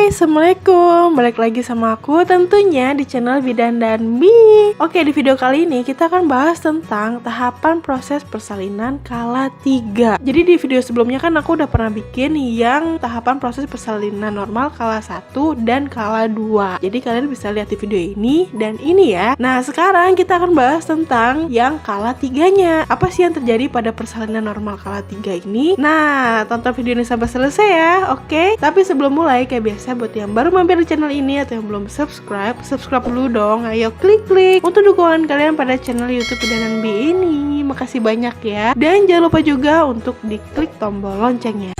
Hai, Assalamualaikum. Balik lagi sama aku tentunya di channel Bidan dan Bi. Oke, di video kali ini kita akan bahas tentang tahapan proses persalinan kala 3. Jadi di video sebelumnya kan aku udah pernah bikin yang tahapan proses persalinan normal kala 1 dan kala 2. Jadi kalian bisa lihat di video ini dan ini ya. Nah, sekarang kita akan bahas tentang yang kala 3-nya. Apa sih yang terjadi pada persalinan normal kala 3 ini? Nah, tonton video ini sampai selesai ya. Oke. Tapi sebelum mulai, kayak biasa buat yang baru mampir di channel ini atau yang belum subscribe dulu dong. Ayo klik untuk dukungan kalian pada channel YouTube Bidan dan Bi ini. Makasih banyak ya. Dan jangan lupa juga untuk diklik tombol loncengnya.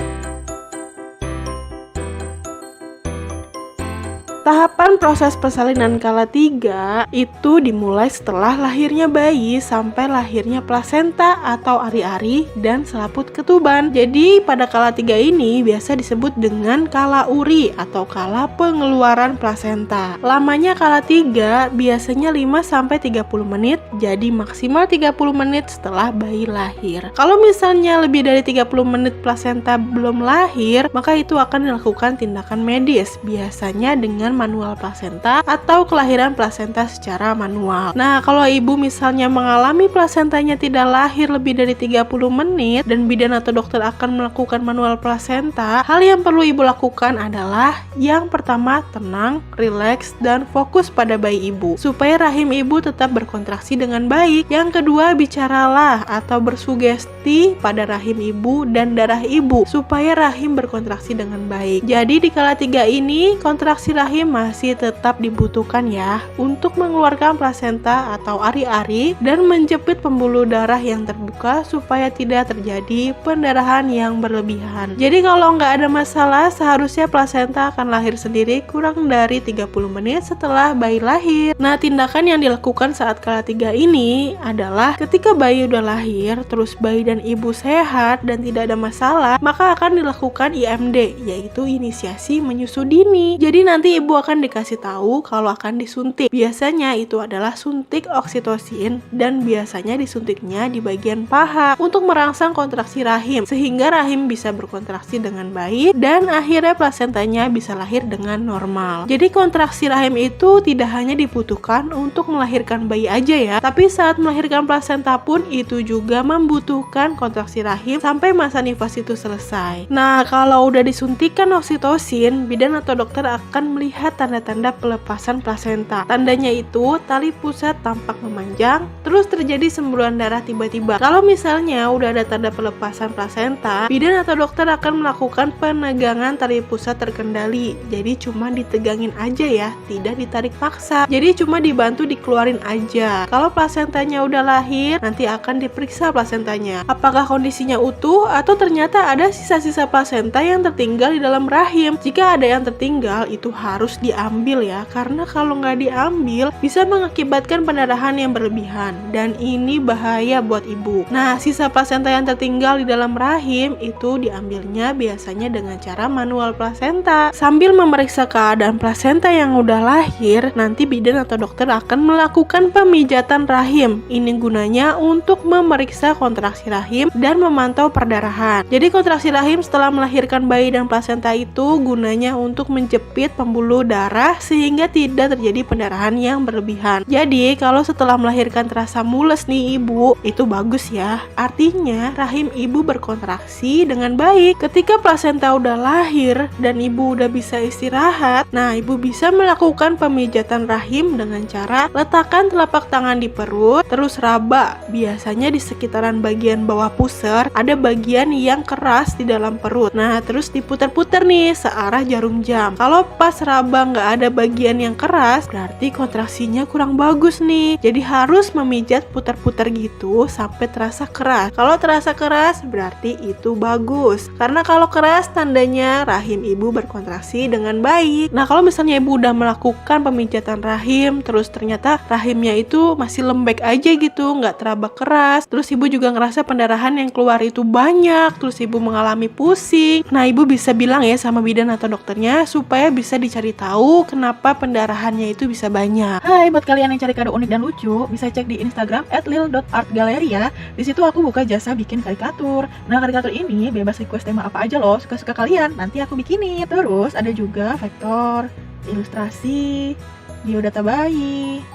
Tahapan proses persalinan kala 3 itu dimulai setelah lahirnya bayi sampai lahirnya plasenta atau ari-ari dan selaput ketuban. Jadi pada kala 3 ini biasa disebut dengan kala uri atau kala pengeluaran plasenta. Lamanya kala 3 biasanya 5-30 menit, jadi maksimal 30 menit setelah bayi lahir. Kalau misalnya lebih dari 30 menit plasenta belum lahir, maka itu akan dilakukan tindakan medis, biasanya dengan manual plasenta atau kelahiran plasenta secara manual. Nah, kalau ibu misalnya mengalami plasentanya tidak lahir lebih dari 30 menit dan bidan atau dokter akan melakukan manual plasenta, hal yang perlu ibu lakukan adalah yang pertama, tenang, rileks, dan fokus pada bayi ibu supaya rahim ibu tetap berkontraksi dengan baik. Yang kedua, bicaralah atau bersugesti pada rahim ibu dan darah ibu supaya rahim berkontraksi dengan baik. Jadi di kala 3 ini kontraksi rahim masih tetap dibutuhkan ya untuk mengeluarkan plasenta atau ari-ari dan menjepit pembuluh darah yang terbuka supaya tidak terjadi pendarahan yang berlebihan. Jadi kalau nggak ada masalah, seharusnya plasenta akan lahir sendiri kurang dari 30 menit setelah bayi lahir. Nah, tindakan yang dilakukan saat kala 3 ini adalah ketika bayi udah lahir, terus bayi dan ibu sehat dan tidak ada masalah, maka akan dilakukan IMD, yaitu inisiasi menyusu dini. Jadi nanti ibu akan dikasih tahu kalau akan disuntik. Biasanya itu adalah suntik oksitosin dan biasanya disuntiknya di bagian paha untuk merangsang kontraksi rahim sehingga rahim bisa berkontraksi dengan baik dan akhirnya plasentanya bisa lahir dengan normal. Jadi kontraksi rahim itu tidak hanya dibutuhkan untuk melahirkan bayi aja ya, tapi saat melahirkan plasenta pun itu juga membutuhkan kontraksi rahim sampai masa nifas itu selesai. Nah, kalau udah disuntikan oksitosin, bidan atau dokter akan melihat tanda-tanda pelepasan plasenta. Tandanya itu tali pusat tampak memanjang, terus terjadi semburan darah tiba-tiba. Kalau misalnya udah ada tanda pelepasan plasenta, bidan atau dokter akan melakukan penegangan tali pusat terkendali. Jadi cuma ditegangin aja ya, tidak ditarik paksa. Jadi cuma dibantu dikeluarin aja. Kalau plasentanya udah lahir, nanti akan diperiksa plasentanya. Apakah kondisinya utuh atau ternyata ada sisa-sisa plasenta yang tertinggal di dalam rahim. Jika ada yang tertinggal, itu harus diambil ya, karena kalau nggak diambil bisa mengakibatkan pendarahan yang berlebihan dan ini bahaya buat ibu. Nah, sisa plasenta yang tertinggal di dalam rahim itu diambilnya biasanya dengan cara manual plasenta. Sambil memeriksa keadaan plasenta yang udah lahir, nanti bidan atau dokter akan melakukan pemijatan rahim. Ini gunanya untuk memeriksa kontraksi rahim dan memantau perdarahan. Jadi kontraksi rahim setelah melahirkan bayi dan plasenta itu gunanya untuk menjepit pembuluh darah sehingga tidak terjadi pendarahan yang berlebihan. Jadi kalau setelah melahirkan terasa mules nih ibu, itu bagus ya. Artinya rahim ibu berkontraksi dengan baik. Ketika plasenta udah lahir dan ibu udah bisa istirahat, nah ibu bisa melakukan pemijatan rahim dengan cara letakkan telapak tangan di perut, terus raba. Biasanya di sekitaran bagian bawah pusar ada bagian yang keras di dalam perut. Nah, terus diputar-putar nih searah jarum jam. Kalau pas raba nggak ada bagian yang keras, berarti kontraksinya kurang bagus nih. Jadi harus memijat putar-putar gitu sampai terasa keras. Kalau terasa keras berarti itu bagus, karena kalau keras tandanya rahim ibu berkontraksi dengan baik. Nah, kalau misalnya ibu udah melakukan pemijatan rahim terus ternyata rahimnya itu masih lembek aja gitu, nggak teraba keras, terus ibu juga ngerasa pendarahan yang keluar itu banyak, terus ibu mengalami pusing, nah ibu bisa bilang ya sama bidan atau dokternya supaya bisa dicari tahu kenapa pendarahannya itu bisa banyak. Hai, buat kalian yang cari kado unik dan lucu, bisa cek di Instagram @lil.artgallery ya. Di situ aku buka jasa bikin karikatur. Nah, karikatur ini bebas request tema apa aja loh, suka-suka kalian. Nanti aku bikinin. Terus ada juga vektor, ilustrasi, biodata bayi.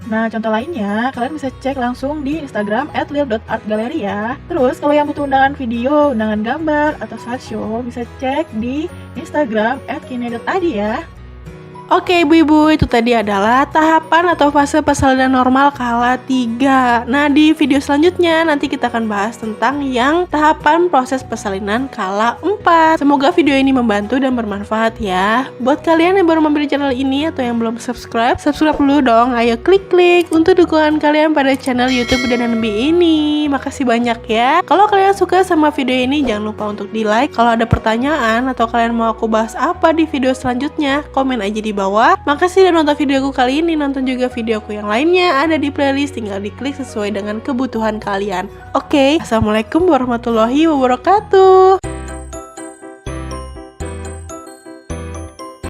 Nah, contoh lainnya, kalian bisa cek langsung di Instagram @lil.artgallery ya. Terus, kalau yang butuh undangan video, undangan gambar, atau slideshow, bisa cek di Instagram @kine.id ya. Oke ibu-ibu, itu tadi adalah tahapan atau fase persalinan normal kala 3. Nah, di video selanjutnya nanti kita akan bahas tentang yang tahapan proses persalinan kala 4. Semoga video ini membantu dan bermanfaat ya. Buat kalian yang baru mampir di channel ini atau yang belum subscribe dulu dong. Ayo klik-klik untuk dukungan kalian pada channel YouTube dan NB ini. Makasih banyak ya. Kalau kalian suka sama video ini, jangan lupa untuk di like. Kalau ada pertanyaan atau kalian mau aku bahas apa di video selanjutnya, komen aja di bawah. Makasih udah nonton videoku kali ini. Nonton juga videoku yang lainnya, ada di playlist, tinggal diklik sesuai dengan kebutuhan kalian. Oke, assalamualaikum warahmatullahi wabarakatuh.